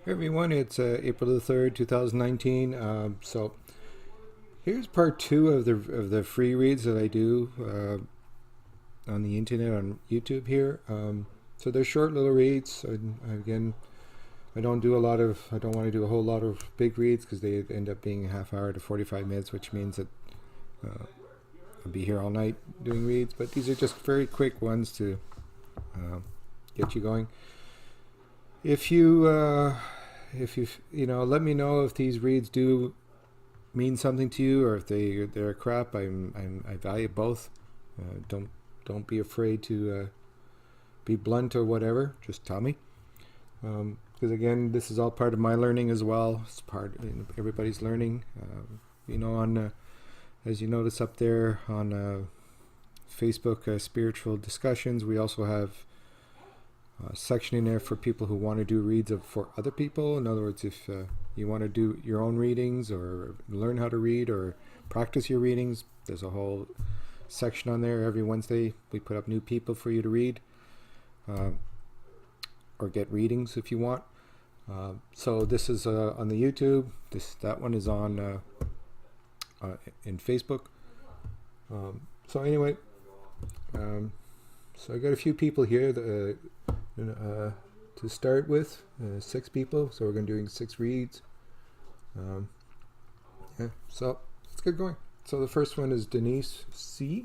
Hey everyone, it's April the 3rd, 2019. So here's part two of the free reads that I do on the internet on YouTube here. So they're short little reads. Again, I don't want to do a whole lot of big reads because they end up being a half hour to 45 minutes, which means that I'll be here all night doing reads. But these are just very quick ones to get you going. If you let me know if these reads do mean something to you, or if they're crap. I value both. Don't be afraid to be blunt or whatever. Just tell me, because again, this is all part of my learning as well. It's part of everybody's learning. On as you notice up there on Facebook, spiritual discussions. We also have section in there for people who want to do reads for other people. In other words, if you want to do your own readings or learn how to read or practice your readings, there's a whole section on there. Every Wednesday we put up new people for you to read or get readings if you want. So this is on the YouTube. That one is on in Facebook. So anyway, so I got a few people here to start with, 6 people. So we're going to be doing 6 reads. So let's get going. So the first one is Denise C.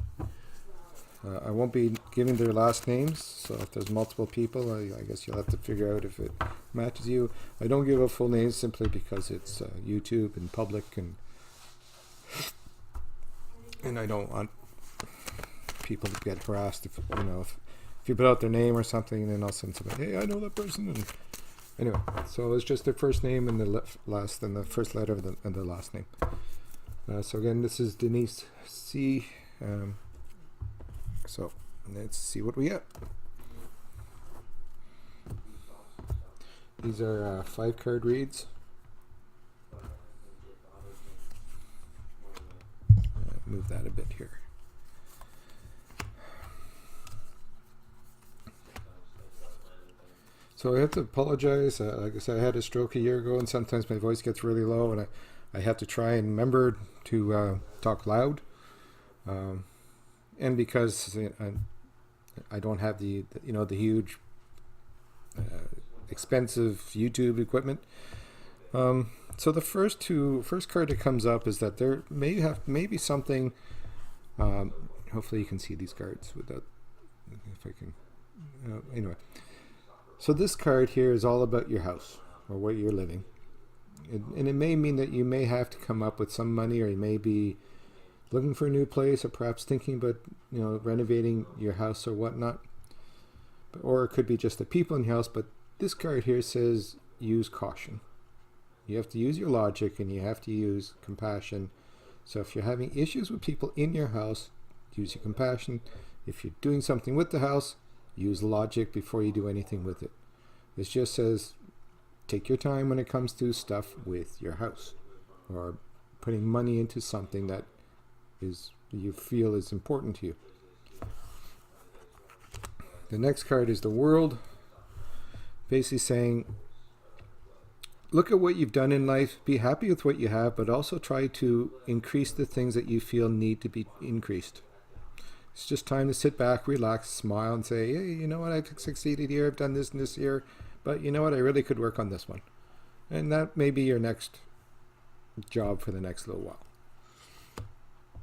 I won't be giving their last names, so if there's multiple people, I guess you'll have to figure out if it matches you. I don't give a full name simply because it's YouTube and public, and I don't want people to get harassed if you put out their name or something, and then all of a sudden somebody, hey, I know that person. And anyway, so it's just their first name and the last, and the first letter of and the last name. So again, this is Denise C. So let's see what we get. These are 5-card reads. Move that a bit here. So I have to apologize. Like I said, I had a stroke a year ago, and sometimes my voice gets really low, and I have to try and remember to talk loud. And because I don't have the huge expensive YouTube equipment. So the first card that comes up is that there may be something. Hopefully you can see these cards without, if I can. Anyway. So this card here is all about your house or where you're living. And it may mean that you may have to come up with some money, or you may be looking for a new place, or perhaps thinking about renovating your house or whatnot. Or it could be just the people in your house. But this card here says use caution. You have to use your logic, and you have to use compassion. So if you're having issues with people in your house, use your compassion. If you're doing something with the house, use logic before you do anything with it. This just says take your time when it comes to stuff with your house, or putting money into something that you feel is important to you. The next card is the World, basically saying look at what you've done in life, be happy with what you have, but also try to increase the things that you feel need to be increased. It's just time to sit back, relax, smile, and say, hey, you know what, I've succeeded here, I've done this and this here, but you know what, I really could work on this one. And that may be your next job for the next little while.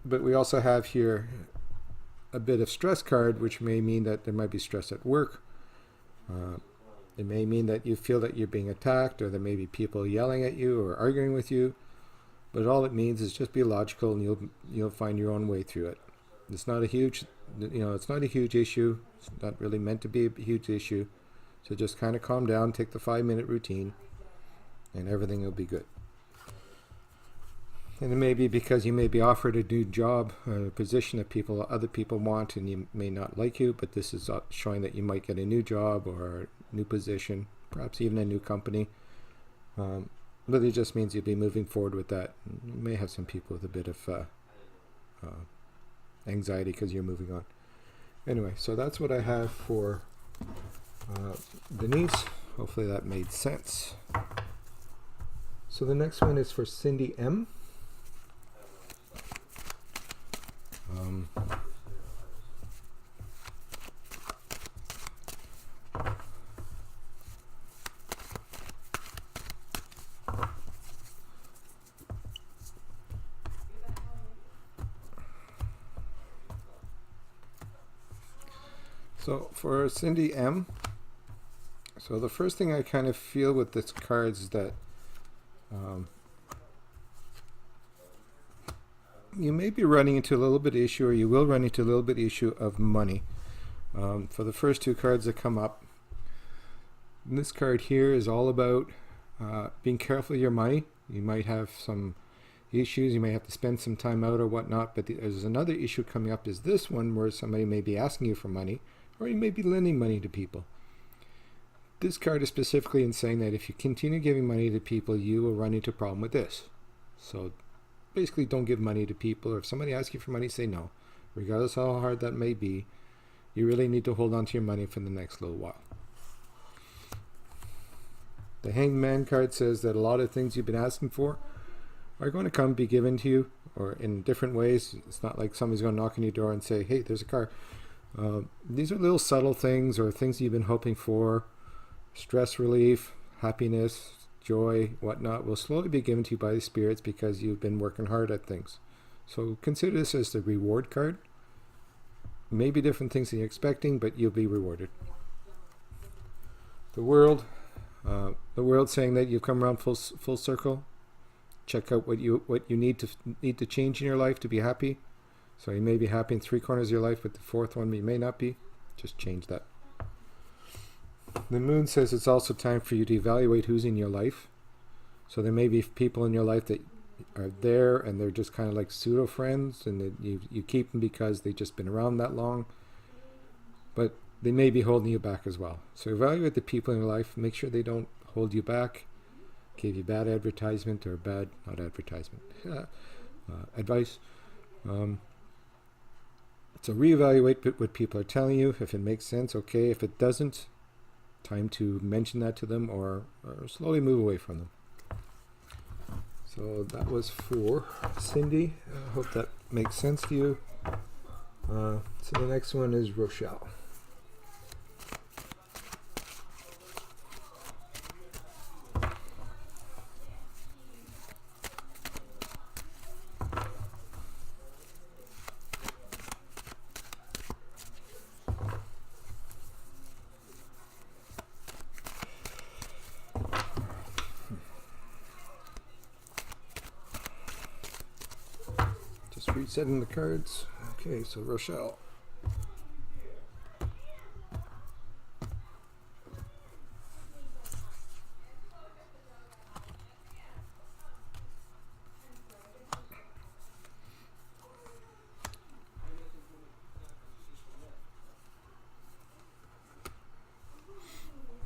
But we also have here a bit of stress card, which may mean that there might be stress at work. It may mean that you feel that you're being attacked, or there may be people yelling at you or arguing with you. But all it means is just be logical, and you'll find your own way through it. It's not a huge, it's not a huge issue. It's not really meant to be a huge issue. So just kind of calm down, take the 5-minute routine, and everything will be good. And it may be because you may be offered a new job, a position that other people want, and you may not like you, but this is showing that you might get a new job or a new position, perhaps even a new company. But it just means you'll be moving forward with that. You may have some people with a bit of anxiety because you're moving on. Anyway, so that's what I have for Denise. Hopefully that made sense. So the next one is for Cindy M. So for Cindy M, so the first thing I kind of feel with this card is that you may be running into a little bit of issue, or you will run into a little bit of issue of money. For the first two cards that come up, and this card here is all about being careful with your money. You might have some issues, you may have to spend some time out or whatnot, but there's another issue coming up, is this one where somebody may be asking you for money, or you may be lending money to people. This card is specifically in saying that if you continue giving money to people, you will run into a problem with this. So basically, don't give money to people, or if somebody asks you for money, say no. Regardless how hard that may be, you really need to hold on to your money for the next little while. The Hanged Man card says that a lot of things you've been asking for are going to be given to you, or in different ways. It's not like somebody's going to knock on your door and say, hey, there's a car. These are little subtle things, or things you've been hoping for. Stress relief, happiness, joy, whatnot, will slowly be given to you by the spirits because you've been working hard at things. So consider this as the reward card. Maybe different things than you're expecting, but you'll be rewarded. The world saying that you've come around full circle. Check out what you need to change in your life to be happy. So you may be happy in 3 corners of your life, but the 4th one you may not be. Just change that. The moon says it's also time for you to evaluate who's in your life. So there may be people in your life that are there and they're just kind of like pseudo friends, and you keep them because they've just been around that long. But they may be holding you back as well. So evaluate the people in your life. Make sure they don't hold you back, give you bad advertisement, or advice. So reevaluate what people are telling you. If it makes sense, okay. If it doesn't, time to mention that to them, or slowly move away from them. So that was for Cindy. I hope that makes sense to you. So the next one is Rochelle. Resetting the cards. Okay, so Rochelle.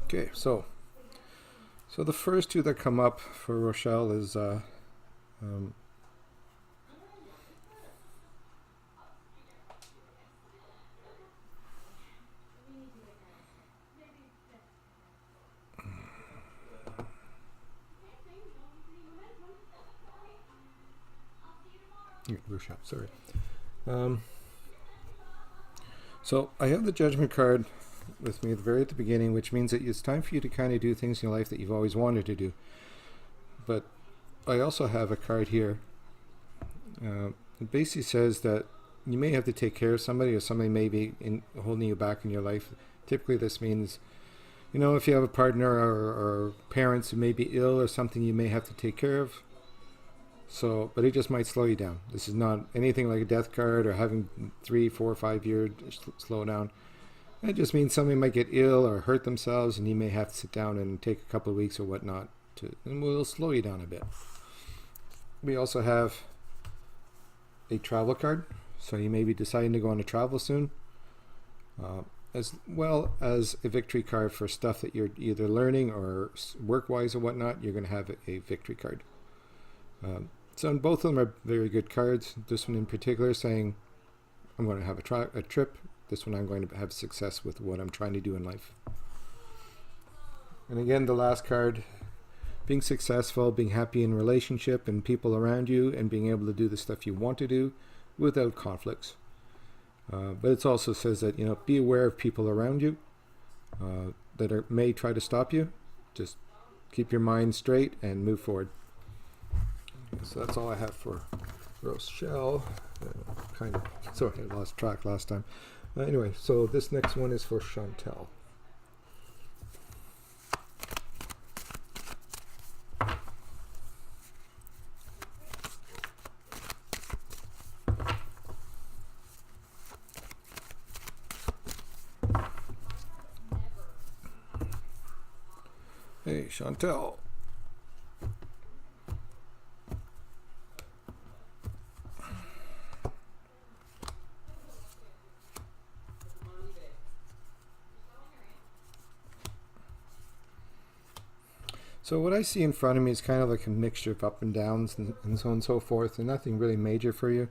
Okay, so the first two that come up for Rochelle is Rochelle, sorry. So I have the Judgment card with me very at the beginning, which means that it's time for you to kind of do things in your life that you've always wanted to do. But I also have a card here. It basically says that you may have to take care of somebody, or somebody may be holding you back in your life. Typically this means, if you have a partner or parents who may be ill or something, you may have to take care of. So, but it just might slow you down. This is not anything like a death card or having 3, 4, 5 year slow down. It just means somebody might get ill or hurt themselves, and you may have to sit down and take a couple of weeks or whatnot and we'll slow you down a bit. We also have a travel card, so you may be deciding to go on a travel soon, as well as a victory card for stuff that you're either learning or work-wise or whatnot. You're going to have a victory card. So both of them are very good cards. This one in particular saying, I'm going to have a trip. This one, I'm going to have success with what I'm trying to do in life. And again, the last card, being successful, being happy in relationship and people around you, and being able to do the stuff you want to do without conflicts. But it also says that, be aware of people around you that may try to stop you. Just keep your mind straight and move forward. So that's all I have for Rochelle. Sorry, I lost track last time. Anyway, so this next one is for Chantelle. Hey, Chantelle. So what I see in front of me is kind of like a mixture of up and downs and so on and so forth, and nothing really major for you.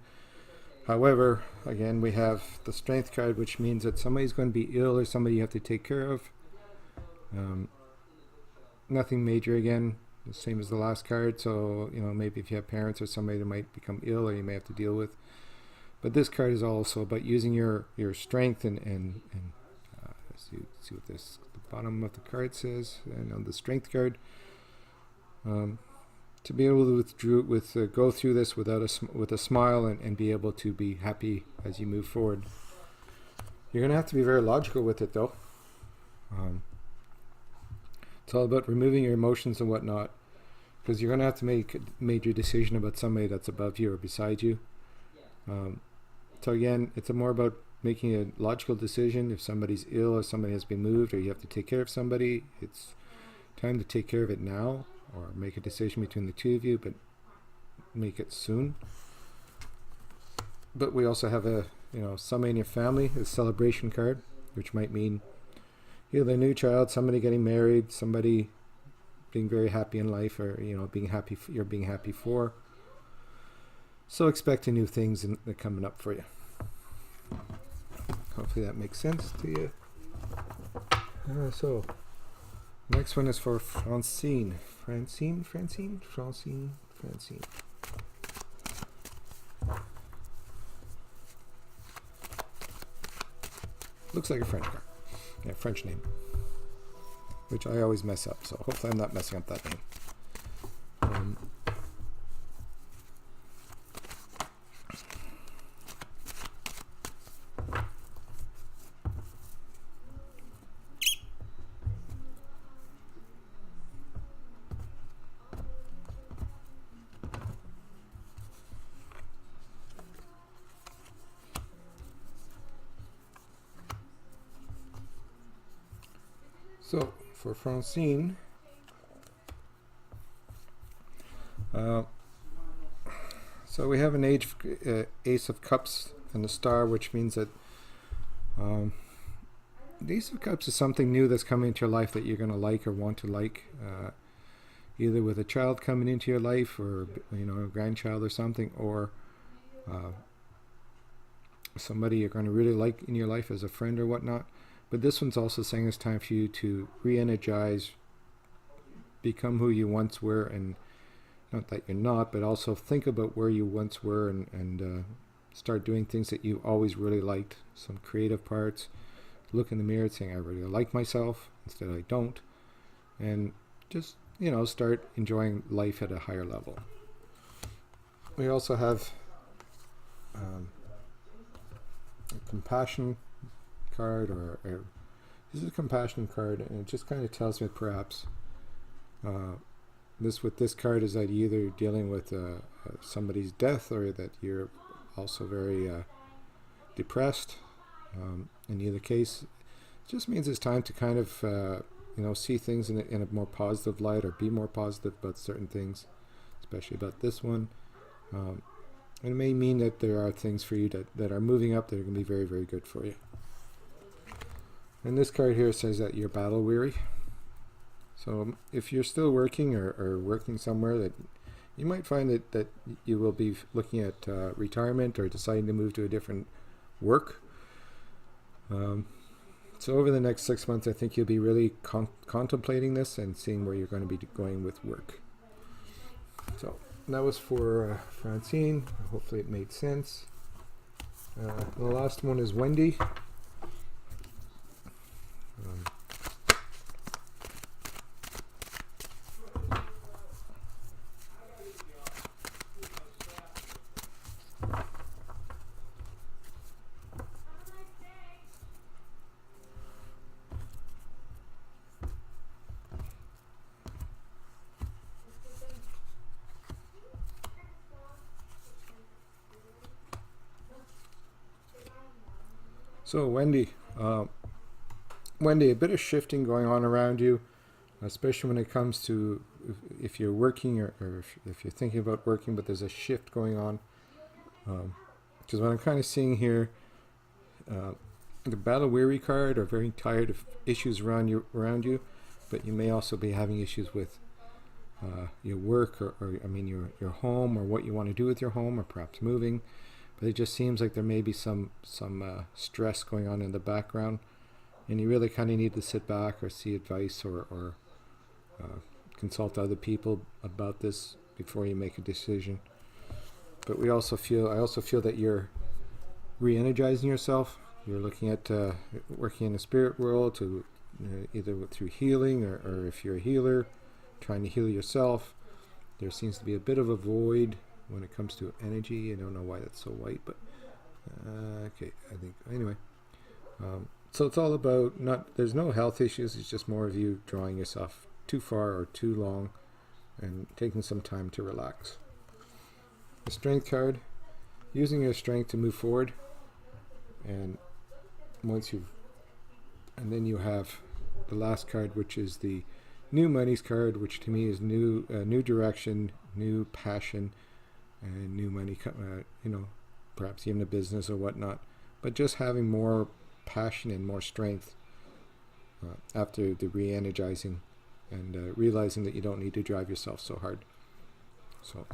However, again, we have the Strength card, which means that somebody's going to be ill or somebody you have to take care of. Nothing major again, the same as the last card. So, maybe if you have parents or somebody that might become ill or you may have to deal with. But this card is also about using your strength and let's see what the bottom of the card says. And on the Strength card, to be able to go through this with a smile and be able to be happy as you move forward. You're going to have to be very logical with it, though. It's all about removing your emotions and whatnot, because you're going to have to make a major decision about somebody that's above you or beside you. So again, it's more about making a logical decision. If somebody's ill or somebody has been moved or you have to take care of somebody, it's time to take care of it now, or make a decision between the two of you, but make it soon. But we also have somebody in your family, a celebration card, which might mean either a new child, somebody getting married, somebody being very happy in life, or you're being happy for. So expecting new things coming up for you. Hopefully that makes sense to you. So next one is for Francine. Francine. Looks like a French card. Yeah, French name, which I always mess up, so hopefully I'm not messing up that name. So for Francine, so we have an Ace of Cups and a star, which means that the Ace of Cups is something new that's coming into your life that you're going to like or want to like, either with a child coming into your life, or a grandchild or something, or somebody you're going to really like in your life as a friend or whatnot. But this one's also saying it's time for you to re-energize, become who you once were, and not that you're not, but also think about where you once were and start doing things that you always really liked, some creative parts. Look in the mirror saying, I really like myself, instead I don't. And just, start enjoying life at a higher level. We also have a compassion card, or this is a compassion card, and it just kind of tells me perhaps this card is that you're either dealing with somebody's death, or that you're also very depressed. In either case, it just means it's time to kind of see things in a more positive light, or be more positive about certain things, especially about this one. And it may mean that there are things for you that are moving up that are going to be very, very good for you. And this card here says that you're battle weary. So if you're still working or working somewhere, that you might find that you will be looking at retirement or deciding to move to a different work. So over the next 6 months, I think you'll be really contemplating this and seeing where you're going to be going with work. So that was for Francine. Hopefully it made sense. The last one is Wendy. So Wendy, a bit of shifting going on around you, especially when it comes to if you're working or if you're thinking about working, but there's a shift going on. Because what I'm kind of seeing here, the battle weary card, are very tired of issues around you, but you may also be having issues with your work or your home, or what you want to do with your home, or perhaps moving. But it just seems like there may be some stress going on in the background, and you really kind of need to sit back or see advice or consult other people about this before you make a decision. But I also feel that you're re-energizing yourself. You're looking at working in the spirit world to either through healing or if you're a healer, trying to heal yourself. There seems to be a bit of a void when it comes to energy. I don't know why that's so white, but okay, I think anyway. So it's all about there's no health issues. It's just more of you drawing yourself too far or too long and taking some time to relax. The strength card, using your strength to move forward, and then you have the last card, which is the new monies card, which to me is new direction, new passion, and new money, perhaps even a business or whatnot, but just having more passion and more strength after the re-energizing and realizing that you don't need to drive yourself so hard. So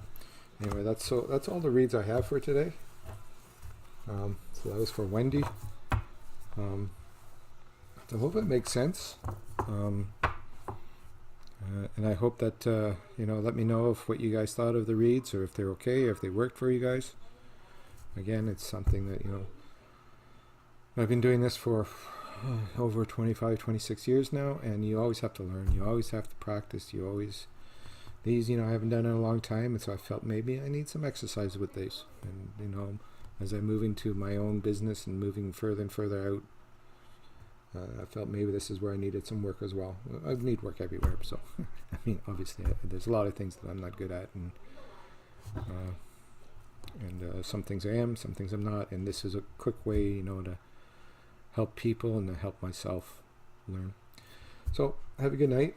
anyway, that's all the reads I have for today. So that was for Wendy. I hope it makes sense. And I hope that, let me know if what you guys thought of the reads, or if they're okay, or if they worked for you guys. Again, it's something that, I've been doing this for over 25, 26 years now, and you always have to learn. You always have to practice. I haven't done it in a long time, and so I felt maybe I need some exercise with these. And, as I move into my own business and moving further and further out, I felt maybe this is where I needed some work as well. I need work everywhere, so obviously there's a lot of things that I'm not good at, and some things I am, some things I'm not, and this is a quick way, to help people and to help myself learn. So have a good night,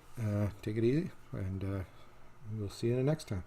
take it easy, and we'll see you the next time.